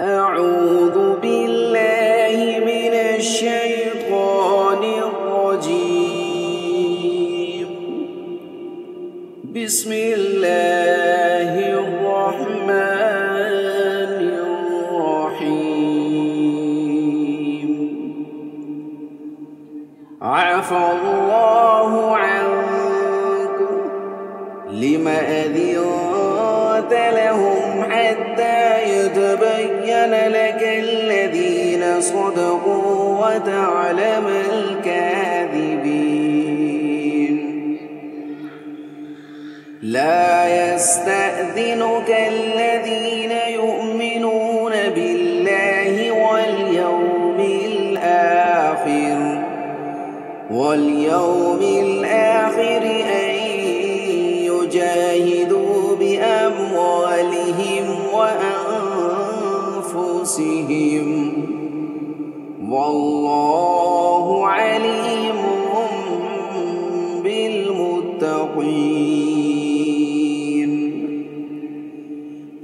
أعوذ بالله من الشيطان الرجيم. بسم الله الرحمن الرحيم. عفى الله عنكم لم أذنت لهم حتى يتبين لك الذين صدقوا وتعلم الكاذبين. لا يستأذنك الذين يؤمنون بالله واليوم الآخر أن يجاهدوا بأموالهم وأنفسهم، والله عليم بالمتقين.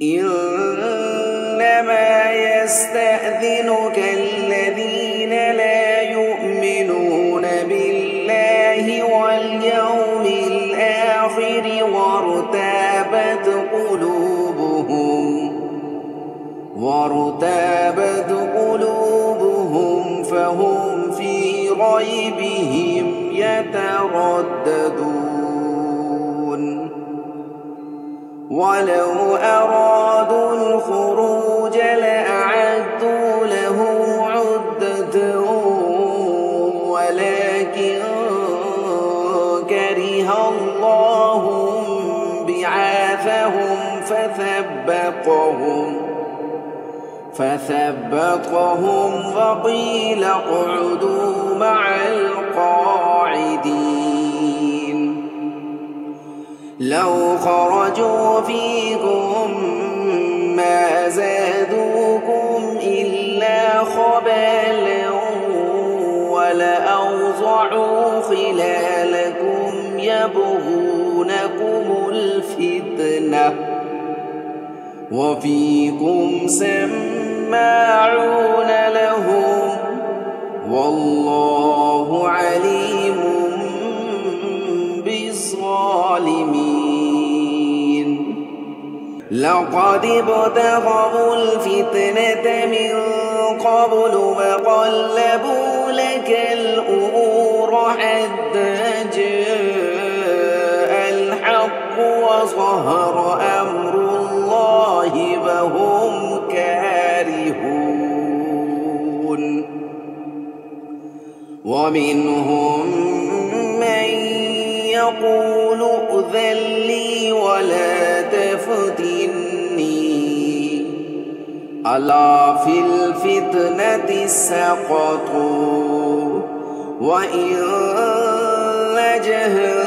إنما يستأذنك الذين لا يؤمنون بالله واليوم الآخر وارتابت قلوبهم فهم في ريبهم يترددون. ولو أرادوا الخروج لأعدوا له عدة ولكن كره الله بعاثهم فثبطهم وقيل اقعدوا مع القاعدين. لو خرجوا فيكم ما زادوكم إلا خبالا ولأوضعوا خلالكم يبغونكم الفتنة وفيكم سماعون لهم والله عليم بالظالمين. لقد ابتغوا الفتنة من قبل وقلبوا لك الأمور حتى جاء الحق وظهر أمر الله وهم كارهون. ومنهم من يقول ائذن لي ولا تفتني ألا في الفتنة سقطوا وإن جهلوا